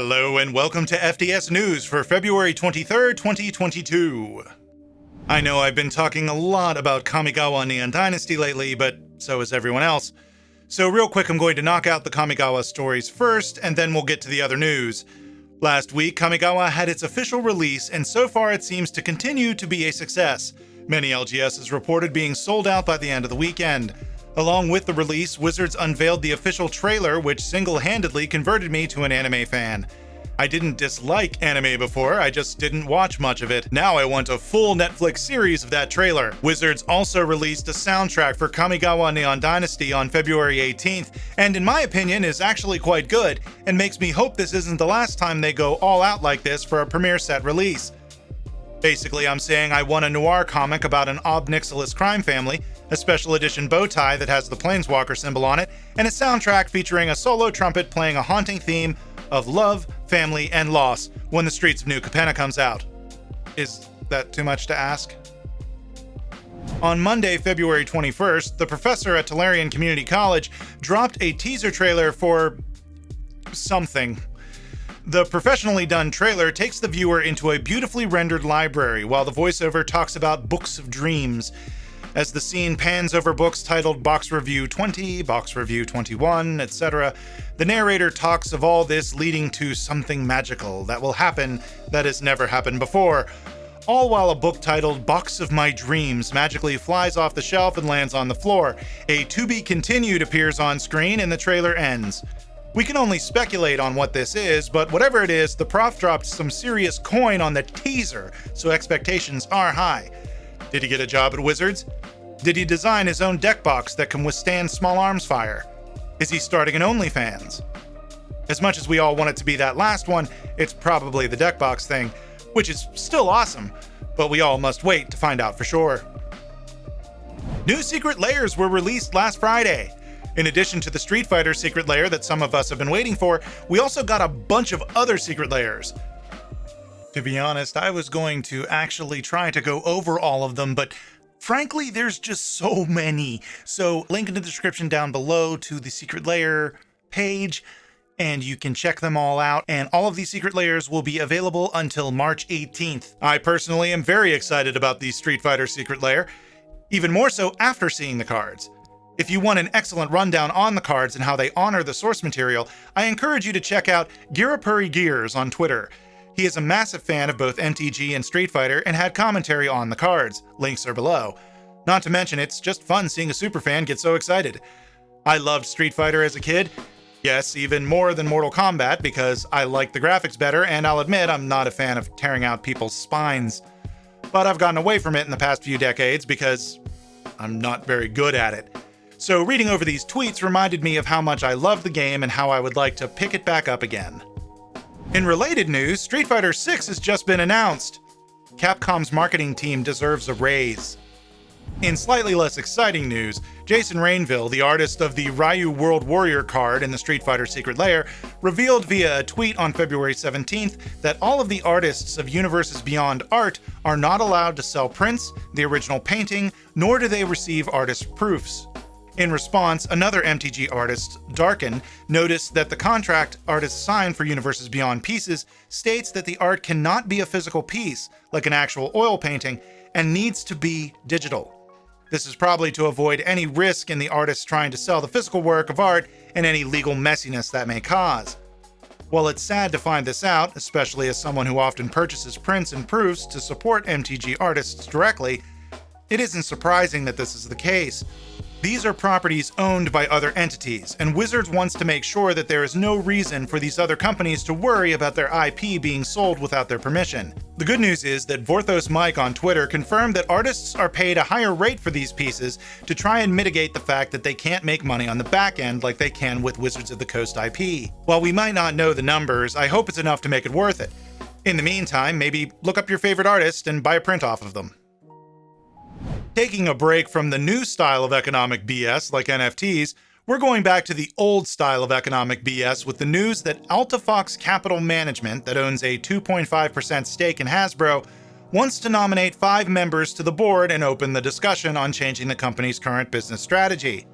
Hello and welcome to FDS News for February 23rd, 2022. I know I've been talking a lot about Kamigawa Neon Dynasty lately, but so has everyone else. So real quick, I'm going to knock out the Kamigawa stories first, and then we'll get to the other news. Last week, Kamigawa had its official release, and so far it seems to continue to be a success. Many LGSs reported being sold out by the end of the weekend. Along with the release, Wizards unveiled the official trailer, which single-handedly converted me to an anime fan. I didn't dislike anime before, I just didn't watch much of it. Now I want a full Netflix series of that trailer. Wizards also released a soundtrack for Kamigawa Neon Dynasty on February 18th, and in my opinion is actually quite good, and makes me hope this isn't the last time they go all out like this for a premiere set release. Basically, I'm saying I want a noir comic about an Ob Nixilis crime family, a special edition bow tie that has the Planeswalker symbol on it, and a soundtrack featuring a solo trumpet playing a haunting theme of love, family, and loss when the Streets of New Capenna comes out. Is that too much to ask? On Monday, February 21st, the professor at Tolarian Community College dropped a teaser trailer for something. The professionally done trailer takes the viewer into a beautifully rendered library while the voiceover talks about books of dreams. As the scene pans over books titled Box Review 20, Box Review 21, etc., the narrator talks of all this leading to something magical that will happen that has never happened before, all while a book titled Box of My Dreams magically flies off the shelf and lands on the floor. A to be continued appears on screen and the trailer ends. We can only speculate on what this is, but whatever it is, the prof dropped some serious coin on the teaser, so expectations are high. Did he get a job at Wizards? Did he design his own deck box that can withstand small arms fire? Is he starting an OnlyFans? As much as we all want it to be that last one, it's probably the deck box thing, which is still awesome, but we all must wait to find out for sure. New Secret Lairs were released last Friday. In addition to the Street Fighter Secret Lair that some of us have been waiting for, we also got a bunch of other Secret Lairs. To be honest, I was going to actually try to go over all of them, but frankly, there's just so many. So link in the description down below to the Secret Lair page, and you can check them all out. And all of these Secret Lairs will be available until March 18th. I personally am very excited about the Street Fighter Secret Lair, even more so after seeing the cards. If you want an excellent rundown on the cards and how they honor the source material, I encourage you to check out Girapuri Gears on Twitter. He is a massive fan of both MTG and Street Fighter and had commentary on the cards. Links are below. Not to mention, it's just fun seeing a superfan get so excited. I loved Street Fighter as a kid. Yes, even more than Mortal Kombat because I like the graphics better, and I'll admit I'm not a fan of tearing out people's spines. But I've gotten away from it in the past few decades because I'm not very good at it. So reading over these tweets reminded me of how much I love the game and how I would like to pick it back up again. In related news, Street Fighter VI has just been announced. Capcom's marketing team deserves a raise. In slightly less exciting news, Jason Rainville, the artist of the Ryu World Warrior card in the Street Fighter Secret Lair, revealed via a tweet on February 17th that all of the artists of Universes Beyond Art are not allowed to sell prints, the original painting, nor do they receive artist proofs. In response, another MTG artist, Darkin, noticed that the contract artists signed for Universes Beyond pieces states that the art cannot be a physical piece, like an actual oil painting, and needs to be digital. This is probably to avoid any risk in the artist trying to sell the physical work of art and any legal messiness that may cause. While it's sad to find this out, especially as someone who often purchases prints and proofs to support MTG artists directly, it isn't surprising that this is the case. These are properties owned by other entities, and Wizards wants to make sure that there is no reason for these other companies to worry about their IP being sold without their permission. The good news is that Vorthos Mike on Twitter confirmed that artists are paid a higher rate for these pieces to try and mitigate the fact that they can't make money on the back end like they can with Wizards of the Coast IP. While we might not know the numbers, I hope it's enough to make it worth it. In the meantime, maybe look up your favorite artist and buy a print off of them. Taking a break from the new style of economic BS like NFTs, we're going back to the old style of economic BS with the news that Alta Fox Capital Management, that owns a 2.5% stake in Hasbro, wants to nominate 5 members to the board and open the discussion on changing the company's current business strategy.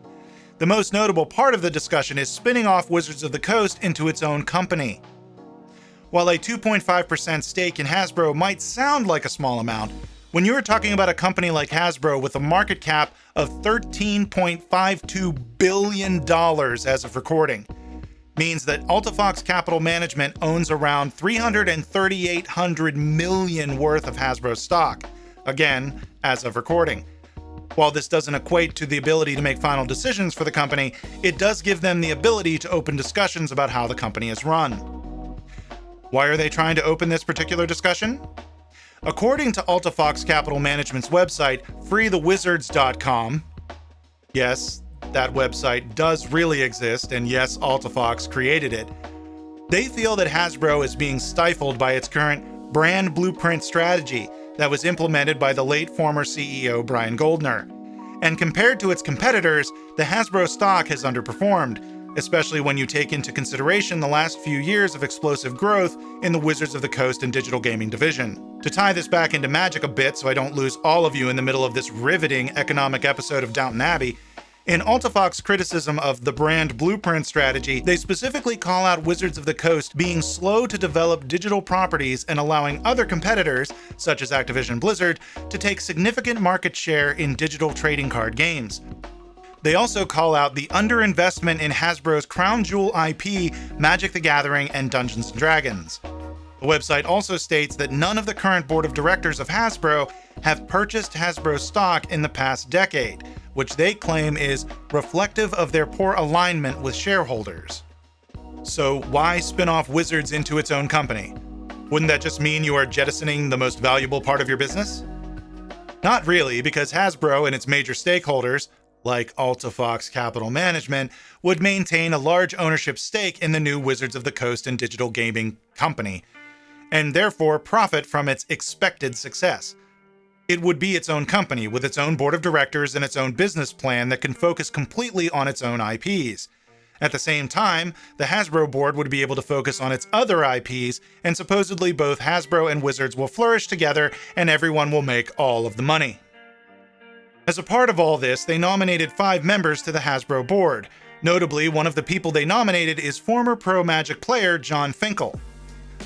The most notable part of the discussion is spinning off Wizards of the Coast into its own company. While a 2.5% stake in Hasbro might sound like a small amount, when you're talking about a company like Hasbro with a market cap of $13.52 billion as of recording, means that Alta Fox Capital Management owns around $338 million worth of Hasbro stock, again, as of recording. While this doesn't equate to the ability to make final decisions for the company, it does give them the ability to open discussions about how the company is run. Why are they trying to open this particular discussion? According to Alta Fox Capital Management's website, freethewizards.com, yes, that website does really exist, and yes, Alta Fox created it. They feel that Hasbro is being stifled by its current brand blueprint strategy that was implemented by the late former CEO Brian Goldner. And compared to its competitors, the Hasbro stock has underperformed, especially when you take into consideration the last few years of explosive growth in the Wizards of the Coast and digital gaming division. To tie this back into Magic a bit so I don't lose all of you in the middle of this riveting economic episode of Downton Abbey, in Alta Fox criticism of the brand blueprint strategy, they specifically call out Wizards of the Coast being slow to develop digital properties and allowing other competitors, such as Activision Blizzard, to take significant market share in digital trading card games. They also call out the underinvestment in Hasbro's crown jewel IP, Magic the Gathering and Dungeons & Dragons. The website also states that none of the current board of directors of Hasbro have purchased Hasbro stock in the past decade, which they claim is reflective of their poor alignment with shareholders. So why spin off Wizards into its own company? Wouldn't that just mean you are jettisoning the most valuable part of your business? Not really, because Hasbro and its major stakeholders, like Alta Fox Capital Management, would maintain a large ownership stake in the new Wizards of the Coast and digital gaming company, and therefore profit from its expected success. It would be its own company with its own board of directors and its own business plan that can focus completely on its own IPs. At the same time, the Hasbro board would be able to focus on its other IPs, and supposedly both Hasbro and Wizards will flourish together and everyone will make all of the money. As a part of all this, they nominated 5 members to the Hasbro board. Notably, one of the people they nominated is former pro Magic player Jon Finkel.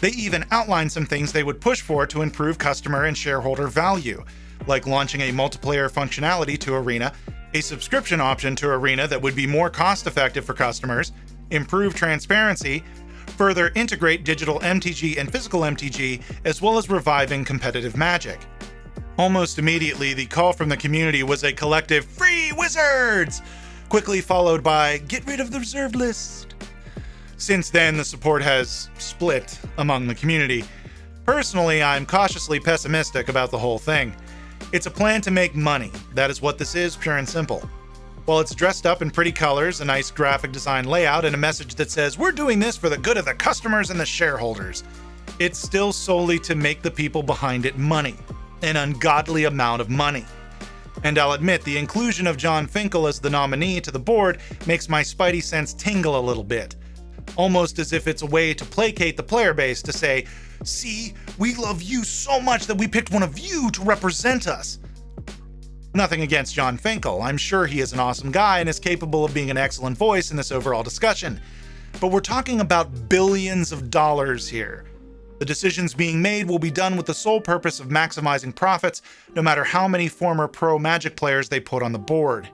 They even outlined some things they would push for to improve customer and shareholder value, like launching a multiplayer functionality to Arena, a subscription option to Arena that would be more cost-effective for customers, improve transparency, further integrate digital MTG and physical MTG, as well as reviving competitive Magic. Almost immediately, the call from the community was a collective "Free Wizards!" quickly followed by "Get rid of the reserved list." Since then, the support has split among the community. Personally, I'm cautiously pessimistic about the whole thing. It's a plan to make money. That is what this is, pure and simple. While it's dressed up in pretty colors, a nice graphic design layout, and a message that says, "We're doing this for the good of the customers and the shareholders," it's still solely to make the people behind it money. An ungodly amount of money. And I'll admit, the inclusion of Jon Finkel as the nominee to the board makes my spidey sense tingle a little bit. Almost as if it's a way to placate the player base to say, "See, we love you so much that we picked one of you to represent us." Nothing against Jon Finkel. I'm sure he is an awesome guy and is capable of being an excellent voice in this overall discussion. But we're talking about billions of dollars here. The decisions being made will be done with the sole purpose of maximizing profits, no matter how many former pro Magic players they put on the board.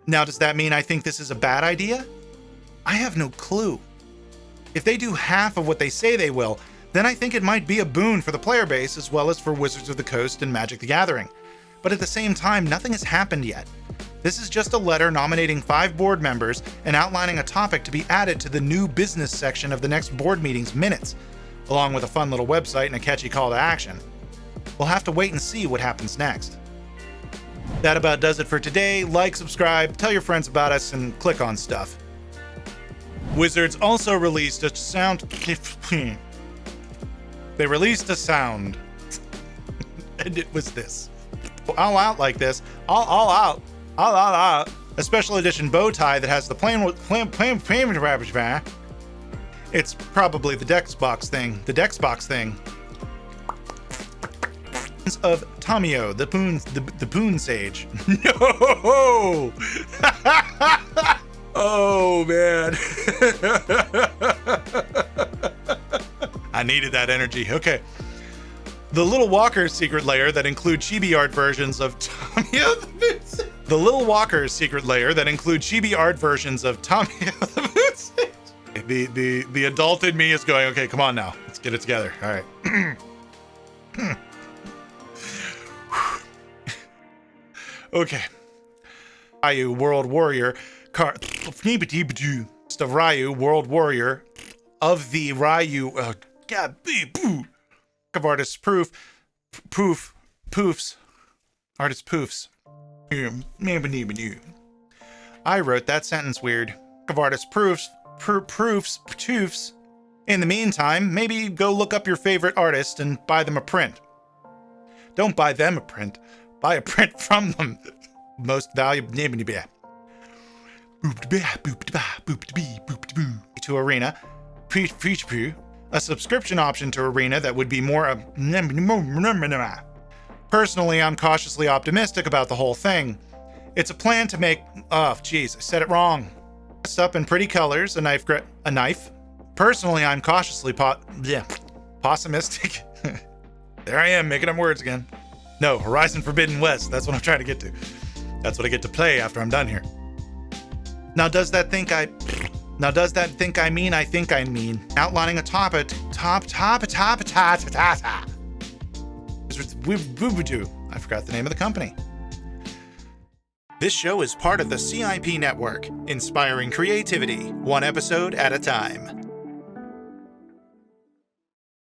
Now, does that mean I think this is a bad idea? I have no clue. If they do half of what they say they will, then I think it might be a boon for the player base as well as for Wizards of the Coast and Magic the Gathering. But at the same time, nothing has happened yet. This is just a letter nominating 5 board members and outlining a topic to be added to the new business section of the next board meeting's minutes, along with a fun little website and a catchy call to action. We'll have to wait and see what happens next. That about does it for today. Like, subscribe, tell your friends about us, and click on stuff. Wizards also released a sound... They released a sound. And it was this. All out like this. All out. A special edition bow tie that has the plain rabbit back. It's probably the Dexbox thing. The Dexbox thing. Of Tomio, the Poon Sage. No! Oh, man. I needed that energy. Okay. The Little Walker's Secret Lair that include chibi art versions of Tomio the Moose. The Little Walker's Secret Lair that include chibi art versions of Tomio the Moose. The adult in me is going, okay, come on now. Let's get it together. All right. Okay. Ryu World Warrior the Ryu World Warrior of the Ryu of artist poofs. Artist poofs. I wrote that sentence weird. Of artist proofs. In the meantime, maybe go look up your favorite artist and buy them a print. Don't buy them a print. Buy a print from them. Most valuable. To Arena. A subscription option to Arena that would be more. Personally, I'm cautiously optimistic about the whole thing. It's a plan to make. Oh, geez, I said it wrong. Dressed up in pretty colors, a knife. Personally, I'm cautiously pessimistic. There I am, making up words again. No, Horizon Forbidden West. That's what I'm trying to get to. That's what I get to play after I'm done here. Now, does that think I mean outlining a topic. I forgot the name of the company. This show is part of the CIP network, inspiring creativity, one episode at a time.